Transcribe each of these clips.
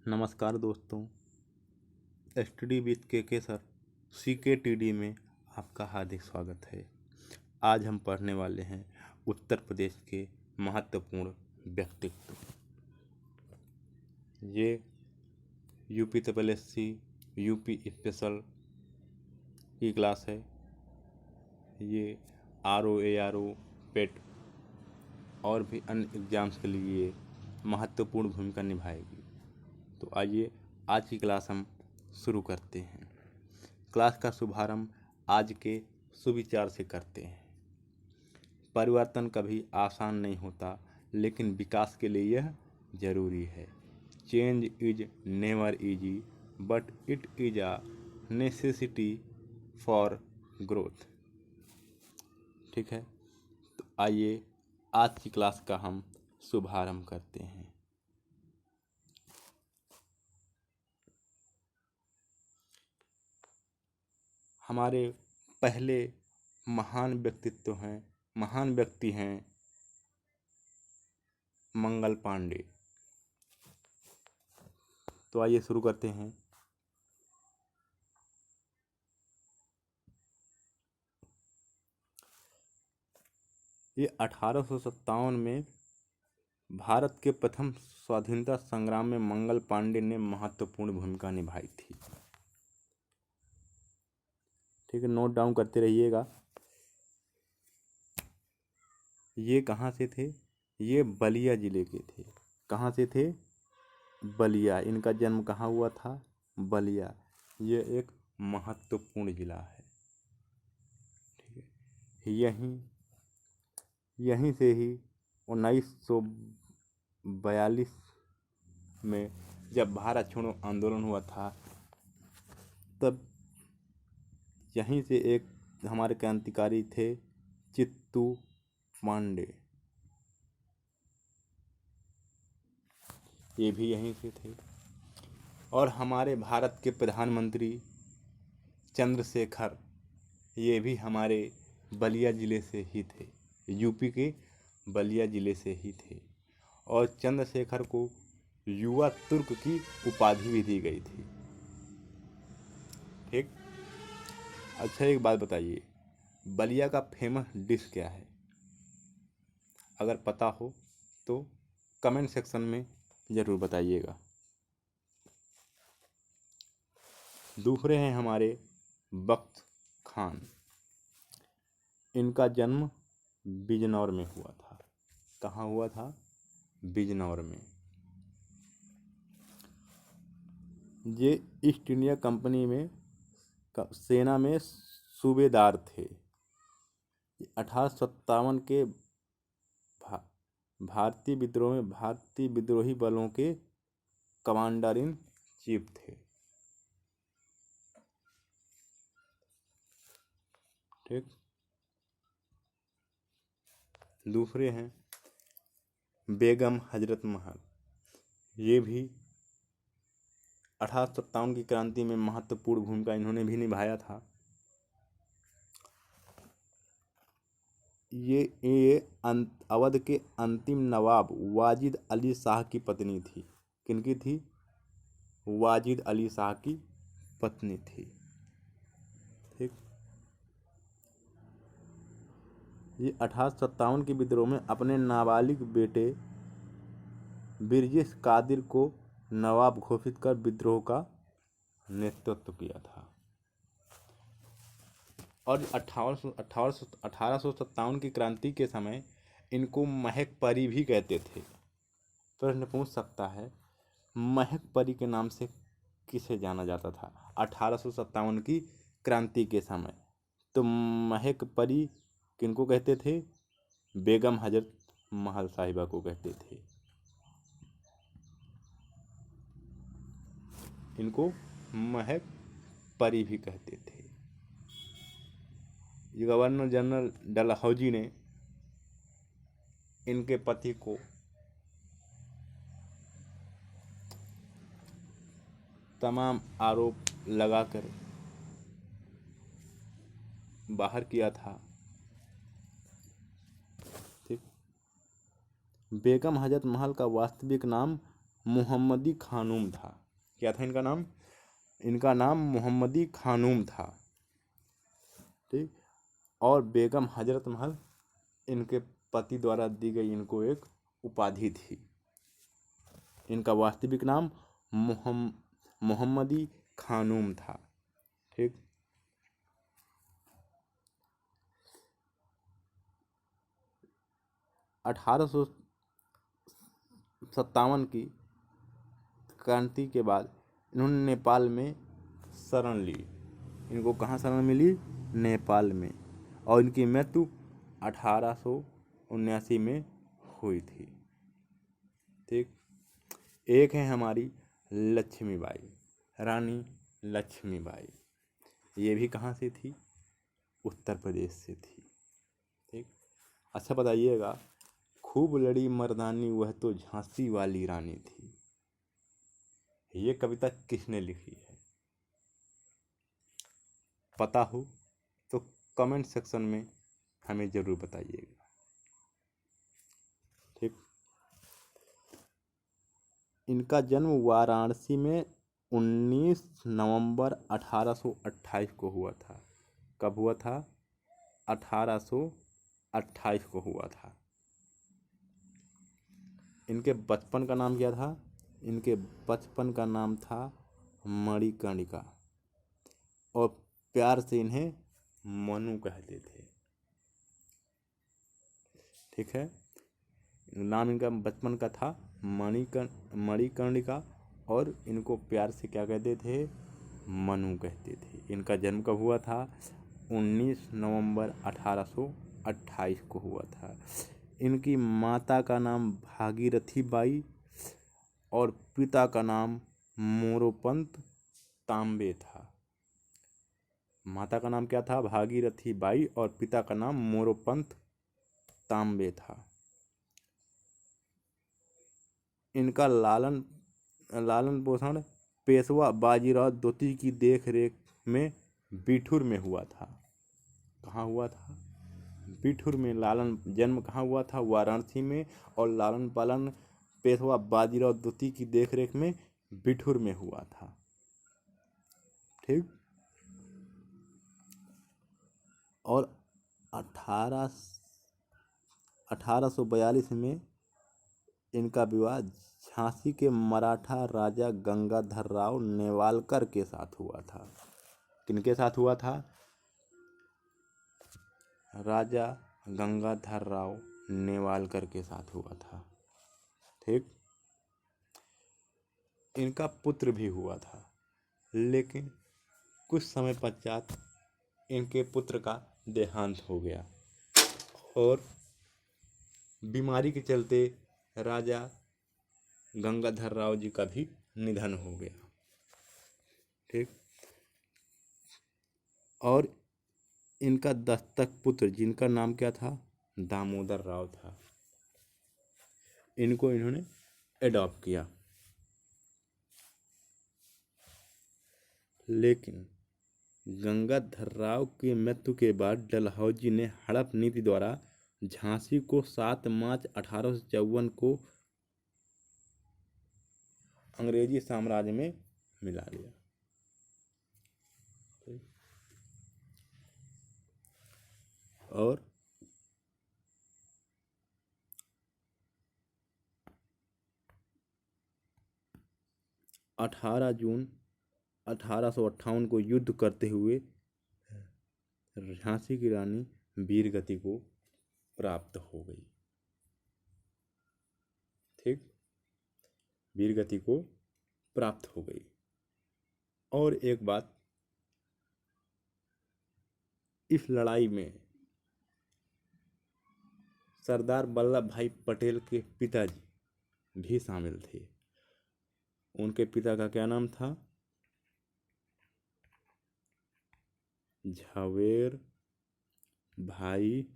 नमस्कार दोस्तों, study with के सर CKTD में आपका हार्दिक स्वागत है। आज हम पढ़ने वाले हैं उत्तर प्रदेश के महत्वपूर्ण व्यक्तित्व। ये UPSSC यूपी स्पेशल की क्लास है। ये RO पेट और भी अन्य एग्जाम्स के लिए महत्वपूर्ण भूमिका निभाएगी। तो आइए आज की क्लास हम शुरू करते हैं। क्लास का शुभारंभ आज के सुविचार से करते हैं। परिवर्तन कभी आसान नहीं होता, लेकिन विकास के लिए यह जरूरी है। Change is never easy, but it is a necessity for growth. ठीक है, तो आइए आज की क्लास का हम शुभारंभ करते हैं। हमारे पहले महान व्यक्ति हैं मंगल पांडे। तो आइए शुरू करते हैं। ये 1857 में भारत के प्रथम स्वाधीनता संग्राम में मंगल पांडे ने महत्वपूर्ण भूमिका निभाई थी। ठीक है, नोट डाउन करते रहिएगा। ये कहाँ से थे? ये बलिया जिले के थे। कहाँ से थे? बलिया। इनका जन्म कहाँ हुआ था? बलिया। ये एक महत्वपूर्ण जिला है। ठीक है, यहीं से ही 1942 में जब भारत छोड़ो आंदोलन हुआ था, तब यहीं से एक हमारे क्रांतिकारी थे चित्तू पांडे। ये भी यहीं से थे। और हमारे भारत के प्रधानमंत्री चंद्रशेखर, ये भी हमारे बलिया जिले से ही थे। यूपी के बलिया जिले से ही थे। और चंद्रशेखर को युवा तुर्क की उपाधि भी दी गई थी। ठीक। अच्छा, एक बात बताइए, बलिया का फेमस डिश क्या है? अगर पता हो तो कमेंट सेक्शन में ज़रूर बताइएगा। दूसरे हैं हमारे बख्त खान। इनका जन्म बिजनौर में हुआ था। कहाँ हुआ था? बिजनौर में। ये ईस्ट इंडिया कंपनी में सेना में सूबेदार थे। 1857 के भारतीय विद्रोह में भारतीय विद्रोही बलों के कमांडर इन चीफ थे। ठीक। दूसरे हैं बेगम हजरत महल। ये भी 1857 की क्रांति में महत्वपूर्ण भूमिका इन्होंने भी निभाया था। ये अवध के अंतिम नवाब वाजिद अली शाह की पत्नी थी। किनकी थी? वाजिद अली शाह की पत्नी थी। ठीक। ये 1857 के विद्रोह में अपने नाबालिग बेटे बिरजेश कादिर को नवाब घोषित कर विद्रोह का नेतृत्व किया था। और 1857 की क्रांति के समय इनको महक परी भी कहते थे। प्रश्न पूछ सकता है, महक परी के नाम से किसे जाना जाता था 1857 की क्रांति के समय? तो महक परी किनको कहते थे? बेगम हजरत महल साहिबा को कहते थे। इनको महक परी भी कहते थे। गवर्नर जनरल डलहौजी ने इनके पति को तमाम आरोप लगाकर बाहर किया था। ठीक। बेगम हजरत महल का वास्तविक नाम मोहम्मदी खानूम था। क्या था इनका नाम? इनका नाम मोहम्मदी खानूम था। ठीक। और बेगम हजरत महल इनके पति द्वारा दी गई इनको एक उपाधि थी। इनका वास्तविक नाम मोहम्मदी खानूम था। ठीक। 1857 की क्रांति के बाद इन्होंने नेपाल में शरण ली। इनको कहाँ शरण मिली? नेपाल में। और इनकी मृत्यु 1879 में हुई थी। ठीक। एक है हमारी लक्ष्मीबाई, रानी लक्ष्मीबाई। ये भी कहाँ से थी? उत्तर प्रदेश से थी। ठीक। अच्छा बताइएगा, खूब लड़ी मर्दानी वह तो झांसी वाली रानी थी। ये कविता किसने लिखी है? पता हो तो कमेंट सेक्शन में हमें जरूर बताइएगा। ठीक। इनका जन्म वाराणसी में 19 नवंबर 1828 को हुआ था। कब हुआ था? 1828 को हुआ था। इनके बचपन का नाम क्या था? इनके बचपन का नाम था मणिकर्णिका, और प्यार से इन्हें मनु कहते थे। ठीक है। नाम इनका बचपन का था मणिकर्णिका, और इनको प्यार से क्या कहते थे? मनु कहते थे। इनका जन्म कब हुआ था? 19 नवंबर 1828 को हुआ था। इनकी माता का नाम भागीरथी बाई और पिता का नाम मोरोपंत तांबे था। माता का नाम क्या था? भागीरथी बाई, और पिता का नाम मोरोपंत तांबे था। इनका लालन पोषण पेशवा बाजीराव द्वितीय की देख रेख में बिठूर में हुआ था। कहाँ हुआ था? बिठूर में। जन्म कहाँ हुआ था? वाराणसी में। और लालन पालन पेशवा बाजीराव द्वितीय की देख रेख में बिठूर में हुआ था। ठीक। और 1842 में इनका विवाह झांसी के मराठा राजा गंगाधर राव नेवालकर के साथ हुआ था। किनके साथ हुआ था? राजा गंगाधर राव नेवालकर के साथ हुआ था। ठीक। इनका पुत्र भी हुआ था, लेकिन कुछ समय पश्चात इनके पुत्र का देहांत हो गया, और बीमारी के चलते राजा गंगाधर राव जी का भी निधन हो गया। ठीक। और इनका दत्तक पुत्र, जिनका नाम क्या था? दामोदर राव था। इनको इन्होंने एडॉप्ट किया, लेकिन गंगाधर राव की मृत्यु के बाद डलहौजी ने हड़प नीति द्वारा झांसी को 7 मार्च 1854 को अंग्रेजी साम्राज्य में मिला लिया। और 18 जून 1858 को युद्ध करते हुए झांसी की रानी वीरगति को प्राप्त हो गई। ठीक। वीरगति को प्राप्त हो गई। और एक बात, इस लड़ाई में सरदार वल्लभ भाई पटेल के पिताजी भी शामिल थे। उनके पिता का क्या नाम था? झवेर भाई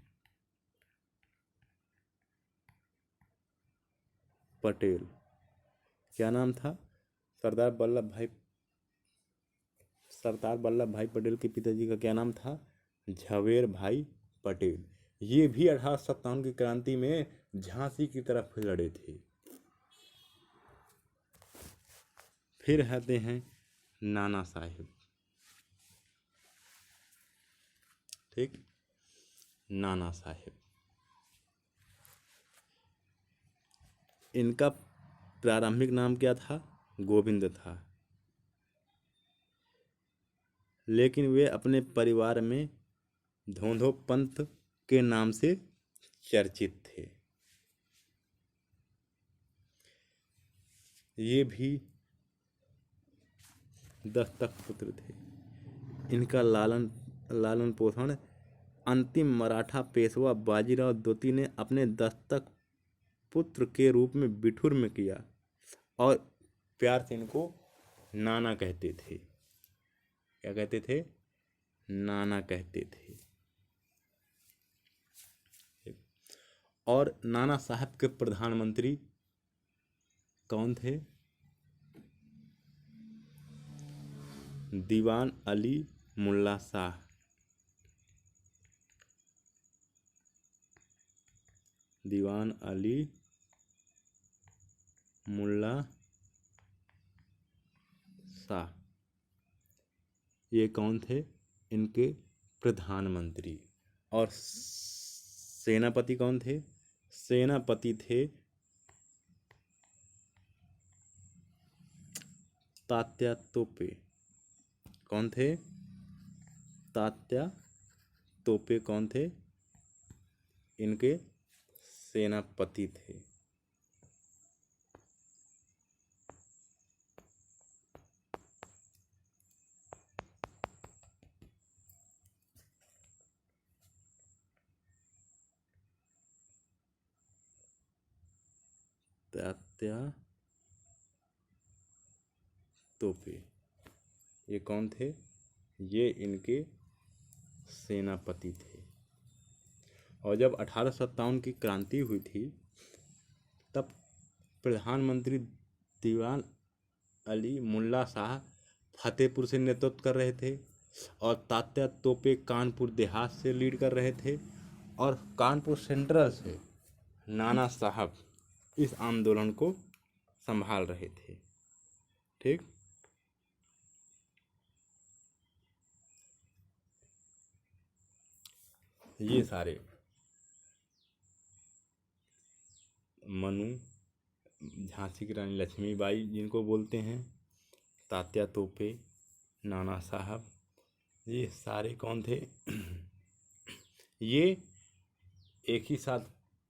पटेल। क्या नाम था? सरदार वल्लभ भाई पटेल के पिताजी का क्या नाम था? झवेर भाई पटेल। ये भी 1857 की क्रांति में झांसी की तरफ लड़े थे। फिर आते हैं नाना साहेब। ठीक, नाना साहेब, इनका प्रारंभिक नाम क्या था? गोविंद था, लेकिन वे अपने परिवार में धोंधो पंत के नाम से चर्चित थे। ये भी दस्तक पुत्र थे। इनका लालन पोषण अंतिम मराठा पेशवा बाजीराव द्वितीय ने अपने दस्तक पुत्र के रूप में बिठूर में किया और प्यार से इनको नाना कहते थे। क्या कहते थे? नाना कहते थे। और नाना साहब के प्रधानमंत्री कौन थे? दीवान अली मुल्ला शाह। दीवान अली मुल्ला शाह, ये कौन थे? इनके प्रधानमंत्री। और सेनापति कौन थे? सेनापति थे तात्या तोपे। कौन थे? तात्या तोपे कौन थे? इनके सेनापति थे। तात्या तोपे ये कौन थे? ये इनके सेनापति थे। और जब 1857 की क्रांति हुई थी तब प्रधानमंत्री दीवान अली मुल्ला शाह फतेहपुर से नेतृत्व कर रहे थे और तात्या तोपे कानपुर देहात से लीड कर रहे थे और कानपुर सेंट्रल से नाना साहब इस आंदोलन को संभाल रहे थे। ठीक, ये सारे मनु, झांसी की रानी लक्ष्मीबाई जिनको बोलते हैं, तात्या तोपे, नाना साहब, ये सारे कौन थे? ये एक ही साथ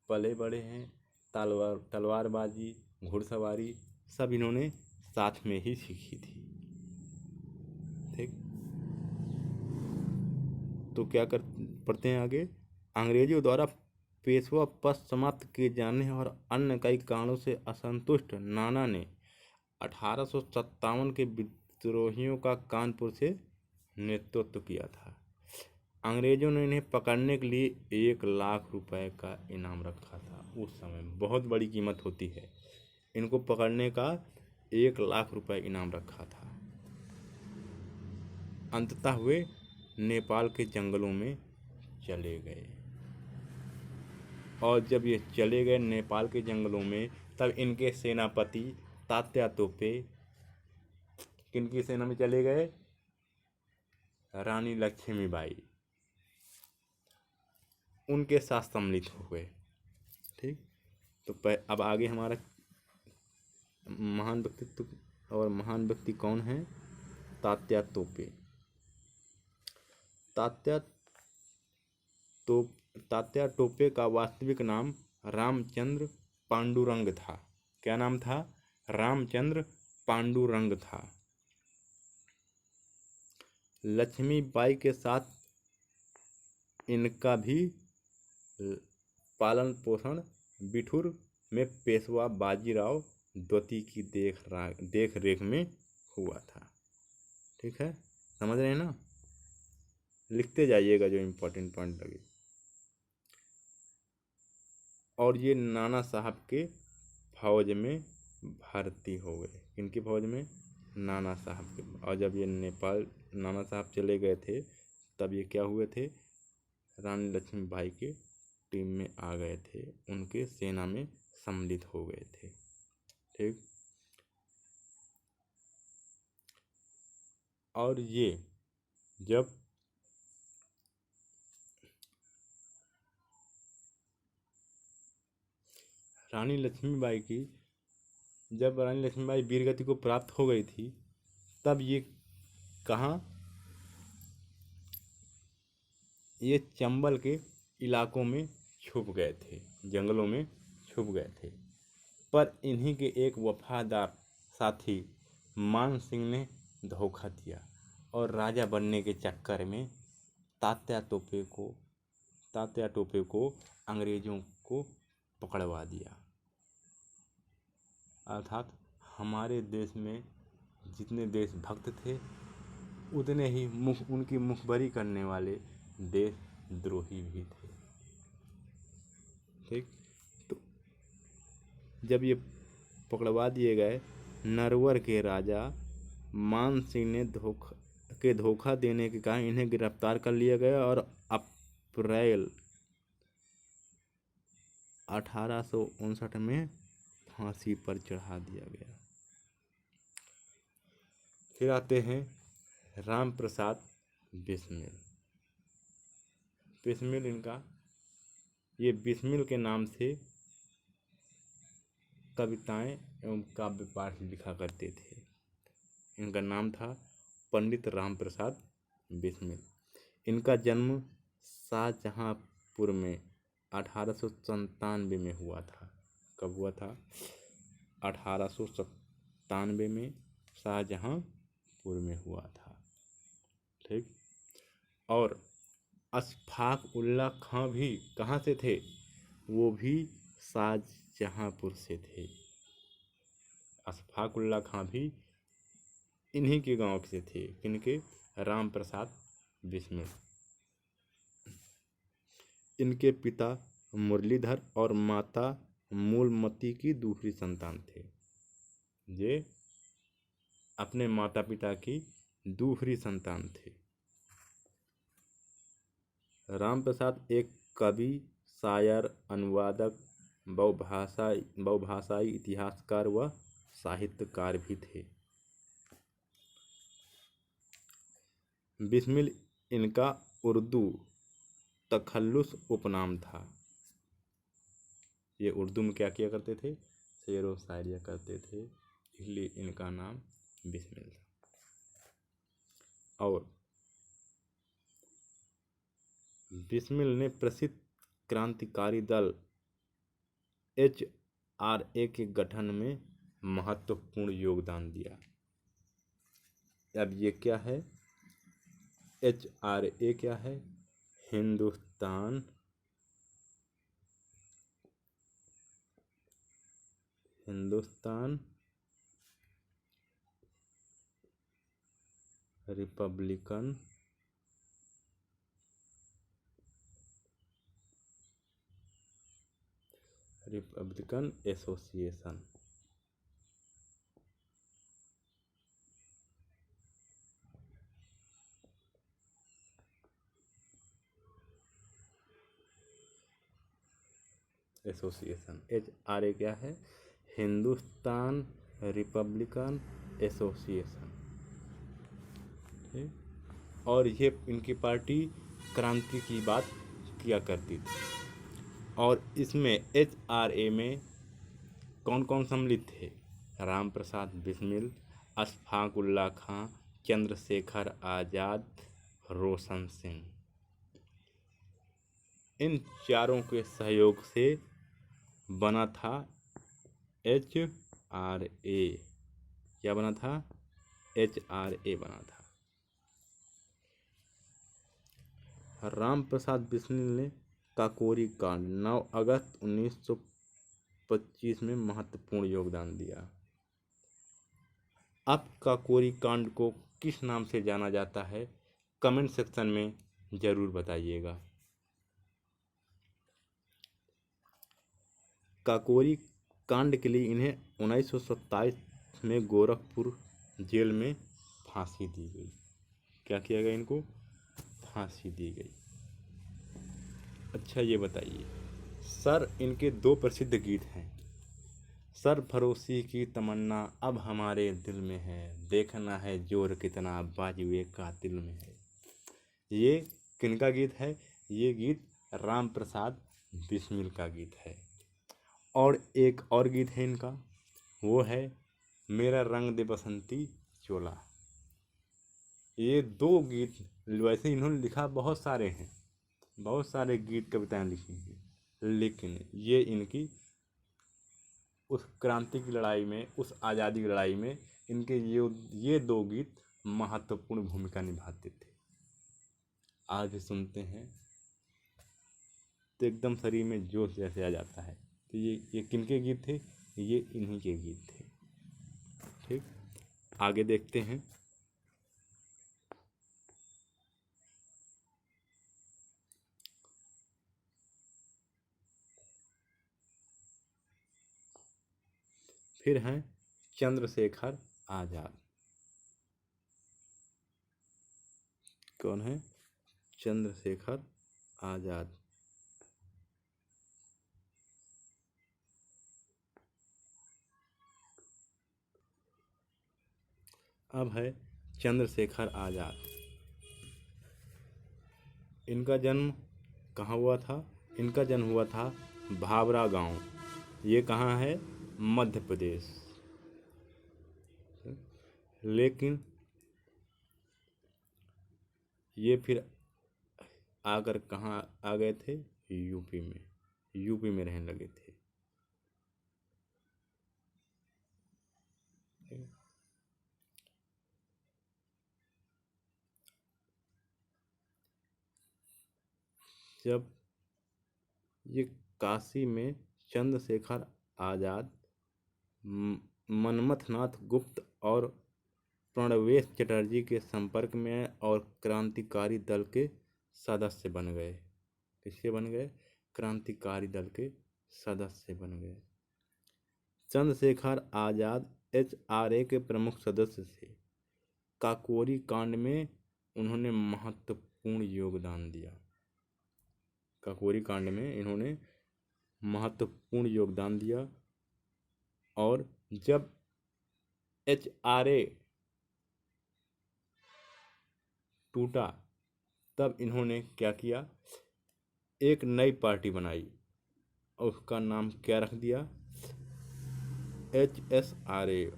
पले बड़े हैं। तलवारबाजी, घुड़सवारी सब इन्होंने साथ में ही सीखी थी। ठीक, तो क्या पढ़ते हैं आगे। अंग्रेजों द्वारा पेशवा पद समाप्त किए जाने और अन्य कई कारणों से असंतुष्ट नाना ने 1857 के विद्रोहियों का कानपुर से नेतृत्व किया था। अंग्रेजों ने इन्हें पकड़ने के लिए 1 लाख रुपए का इनाम रखा था। उस समय बहुत बड़ी कीमत होती है, इनको पकड़ने का 1 लाख रुपए इनाम रखा था। अंततः वे नेपाल के जंगलों में चले गए और जब ये चले गए नेपाल के जंगलों में तब इनके सेनापति तात्या तोपे किनकी सेना में चले गए? रानी लक्ष्मीबाई, उनके साथ सम्मिलित हो गए। ठीक, तो अब आगे हमारा महान व्यक्तित्व और महान व्यक्ति कौन है? तात्या तोपे। तात्या टोपे का वास्तविक नाम रामचंद्र पांडुरंग था। क्या नाम था? रामचंद्र पांडुरंग था। लक्ष्मीबाई के साथ इनका भी पालन पोषण बिठूर में पेशवा बाजीराव द्वितीय की देख रेख में हुआ था। ठीक है, समझ रहे हैं ना? लिखते जाइएगा जो इम्पोर्टेंट पॉइंट लगे। और ये नाना साहब के फौज में भर्ती हो गए। किनकी फौज में? नाना साहब के। और जब ये नेपाल नाना साहब चले गए थे तब ये क्या हुए थे? रानी लक्ष्मीबाई के टीम में आ गए थे, उनके सेना में सम्मिलित हो गए थे। ठीक, और ये जब रानी लक्ष्मीबाई वीरगति को प्राप्त हो गई थी, तब ये कहाँ, ये चंबल के इलाकों में छुप गए थे, जंगलों में छुप गए थे। पर इन्हीं के एक वफादार साथी मान सिंह ने धोखा दिया और राजा बनने के चक्कर में तात्या टोपे को अंग्रेजों को पकड़वा दिया। अर्थात हमारे देश में जितने देशभक्त थे उतने ही उनकी मुखबरी करने वाले देशद्रोही भी थे। ठीक, तो जब ये पकड़वा दिए गए, नरवर के राजा मान सिंह ने धोखा देने के कारण इन्हें गिरफ्तार कर लिया गया और अप्रैल 1859 में फांसी पर चढ़ा दिया गया। फिर आते हैं राम प्रसाद बिस्मिल। ये बिस्मिल के नाम से कविताएं एवं काव्य पाठ लिखा करते थे। इनका नाम था पंडित राम प्रसाद बिस्मिल। इनका जन्म शाहजहांपुर में 1897 में हुआ था। कब हुआ था? 1897 में शाहजहांपुर में हुआ था। ठीक, और अशफाक उल्लाह खां भी कहाँ से थे? वो भी शाहजहांपुर से थे। अशफाक उल्लाह खां भी इन्हीं के गांव से थे। किनके? राम प्रसाद बिस्मिल। इनके पिता मुरलीधर और माता मूलमती की दूसरी संतान थे। ये अपने माता पिता की दूसरी संतान थे। राम प्रसाद एक कवि, शायर, अनुवादक, बहुभाषाई इतिहासकार व साहित्यकार भी थे। बिस्मिल इनका उर्दू तखल्लुस उपनाम था। ये उर्दू में क्या किया करते थे? शेर व शायरिया करते थे, इसलिए इनका नाम बिस्मिल था। और बिस्मिल ने प्रसिद्ध क्रांतिकारी दल HRA के गठन में महत्वपूर्ण योगदान दिया। अब ये क्या है? HRA क्या है? Hindustan Republican association. HRA क्या है? Hindustan Republican association. ठीक, और ये इनकी पार्टी क्रांति की बात किया करती थी। और इसमें HRA में कौन कौन सम्मिलित थे? राम प्रसाद बिस्मिल, अशफाक उल्लाह खां, चंद्रशेखर आज़ाद, रोशन सिंह। इन चारों के सहयोग से बना था HRA। क्या बना था? HRA बना था। राम प्रसाद बिस्मिल ने काकोरी कांड 9 अगस्त 1925 में महत्वपूर्ण योगदान दिया। अब काकोरी कांड को किस नाम से जाना जाता है? कमेंट सेक्शन में जरूर बताइएगा। काकोरी कांड के लिए इन्हें 1927 में गोरखपुर जेल में फांसी दी गई। क्या किया गया? इनको फांसी दी गई। अच्छा, ये बताइए सर, इनके दो प्रसिद्ध गीत हैं। सरफरोशी की तमन्ना अब हमारे दिल में है, देखना है जोर कितना बाजुए कातिल में है। ये किनका गीत है? ये गीत राम प्रसाद बिस्मिल का गीत है। और एक और गीत है इनका, वो है मेरा रंग दे बसंती चोला। ये दो गीत, वैसे इन्होंने लिखा बहुत सारे हैं, बहुत सारे गीत कविताएं लिखी हैं, लेकिन ये इनकी उस क्रांति की लड़ाई में, उस आज़ादी की लड़ाई में इनके ये दो गीत महत्वपूर्ण भूमिका निभाते थे। आज भी सुनते हैं तो एकदम शरीर में जोश जैसे आ जाता है। तो ये किनके गीत थे? ये इन्हीं के गीत थे। ठीक, आगे देखते हैं। फिर हैं चंद्रशेखर आजाद। कौन है? चंद्रशेखर आजाद। अब है चंद्रशेखर आजाद। इनका जन्म कहाँ हुआ था? इनका जन्म हुआ था भावरा गांव। ये कहाँ है? मध्य प्रदेश। लेकिन ये फिर आकर कहाँ आ गए थे? यूपी में। यूपी में रहने लगे थे। जब ये काशी में चंद्रशेखर आजाद, मनमथनाथ गुप्त और प्रणवेश चटर्जी के संपर्क में आए और क्रांतिकारी दल के सदस्य बन गए। किसके बन गए? क्रांतिकारी दल के सदस्य बन गए। चंद्रशेखर आजाद HRA के प्रमुख सदस्य थे। काकोरी कांड में उन्होंने महत्वपूर्ण योगदान दिया। काकोरी कांड में इन्होंने महत्वपूर्ण योगदान दिया। और जब HRA टूटा तब इन्होंने क्या किया? एक नई पार्टी बनाई और उसका नाम क्या रख दिया? HSRA।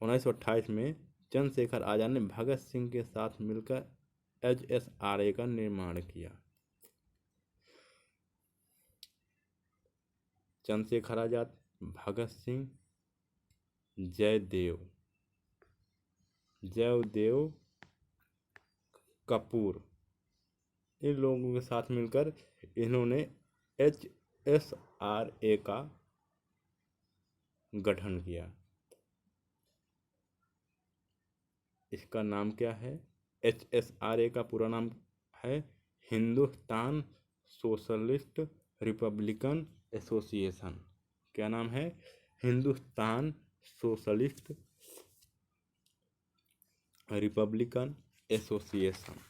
1928 में चंद्रशेखर आजाद ने भगत सिंह के साथ मिलकर HSRA का निर्माण किया। चंद्रशेखर आजाद, भगत सिंह, जयदेव कपूर, इन लोगों के साथ मिलकर इन्होंने HSRA का गठन किया। इसका नाम क्या है? HSRA का पूरा नाम है हिंदुस्तान सोशलिस्ट रिपब्लिकन एसोसिएशन। क्या नाम है? Hindustan socialist Republican association.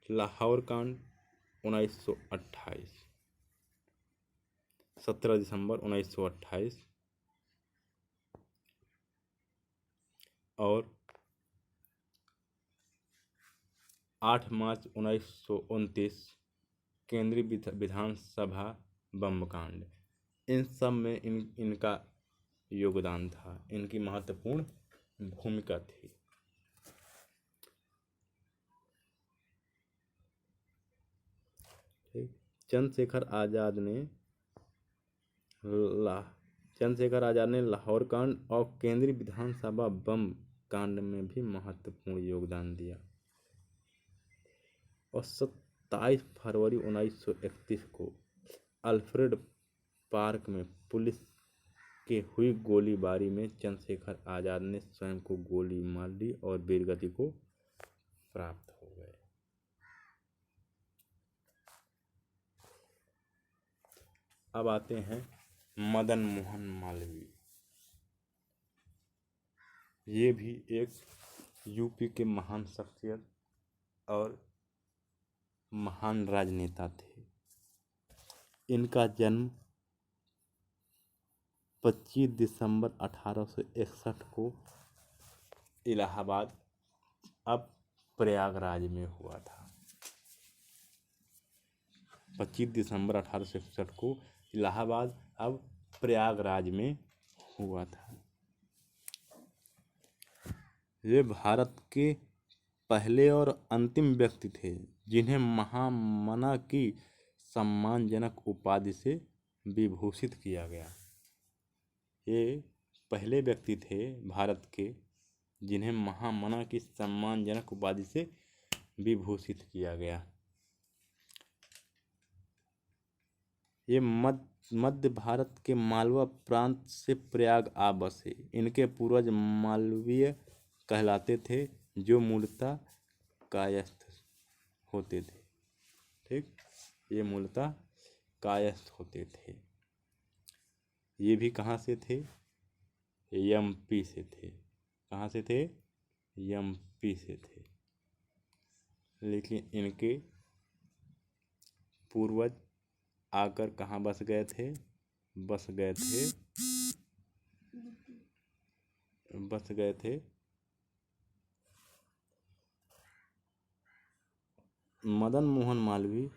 Lahore कांड 1928, 17 दिसंबर 1928। और 8 मार्च 1929 केंद्रीय विधानसभा बम कांड। इन सब में इनका योगदान था, इनकी महत्वपूर्ण भूमिका थी। चंद्रशेखर आजाद ने लाहौर कांड और केंद्रीय विधानसभा बम कांड में भी महत्वपूर्ण योगदान दिया। और 27 फरवरी 1931 को अल्फ्रेड पार्क में पुलिस के हुई गोलीबारी में चंद्रशेखर आजाद ने स्वयं को गोली मार ली और वीरगति को प्राप्त हो गए। अब आते हैं मदन मोहन मालवीय। ये भी एक यूपी के महान शख्सियत और महान राजनेता थे। इनका जन्म 25 दिसंबर 1861 को इलाहाबाद, अब प्रयागराज में हुआ था। 25 दिसंबर 1861 को इलाहाबाद, अब प्रयागराज में हुआ था। ये भारत के पहले और अंतिम व्यक्ति थे जिन्हें महामना की सम्मानजनक उपाधि से विभूषित किया गया। ये पहले व्यक्ति थे भारत के जिन्हें महामना की सम्मानजनक उपाधि से विभूषित किया गया। ये मध्य भारत के मालवा प्रांत से प्रयाग आ बसे। इनके पूर्वज मालवीय कहलाते थे, जो मूलतः कायस्थ होते थे। ठीक, ये मूलतः कायस्थ होते थे। ये भी कहाँ से थे? एमपी से थे। कहाँ से थे? एमपी से थे। लेकिन इनके पूर्वज आकर कहाँ बस गए थे? बस गए थे मदन मोहन मालवीय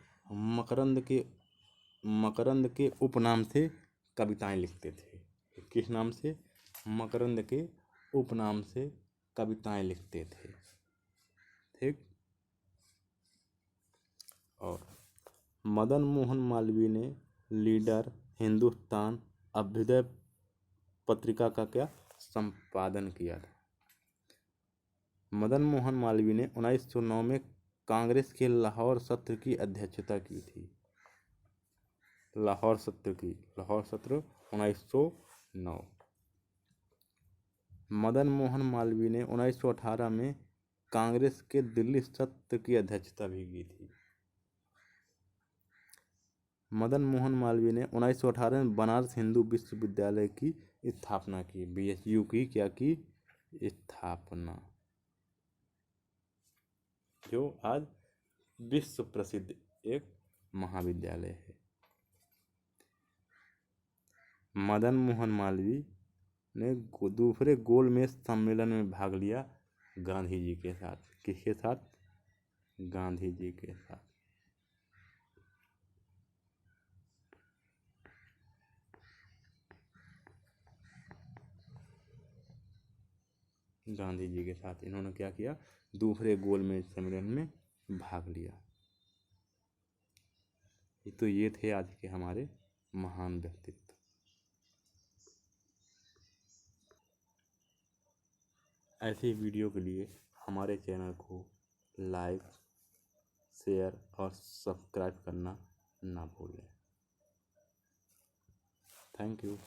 मकरंद के उपनाम से कविताएं लिखते थे। किस नाम से? मकरंद के उपनाम से कविताएं लिखते थे। ठीक, और मदन मोहन मालवीय ने लीडर, हिंदुस्तान, अभ्युदय पत्रिका का क्या संपादन किया था। मदन मोहन मालवीय ने 1909 में कांग्रेस के लाहौर सत्र की अध्यक्षता की थी। लाहौर सत्र 1909। मदन मोहन मालवीय ने 1918 में कांग्रेस के दिल्ली सत्र की अध्यक्षता भी की थी। मदन मोहन मालवीय ने 1918 में बनारस हिंदू विश्वविद्यालय की स्थापना की। BHU की क्या की स्थापना, जो आज विश्व प्रसिद्ध एक महाविद्यालय है। मदन मोहन मालवीय ने दूसरे गोलमेज सम्मेलन में भाग लिया गांधी जी के साथ। किसके साथ? गांधी जी के साथ। गांधी जी के साथ इन्होंने क्या किया? दूसरे गोलमेज सम्मेलन में भाग लिया। तो ये थे आज के हमारे महान व्यक्तित्व। ऐसे वीडियो के लिए हमारे चैनल को लाइक, शेयर और सब्सक्राइब करना ना भूलें। Thank you.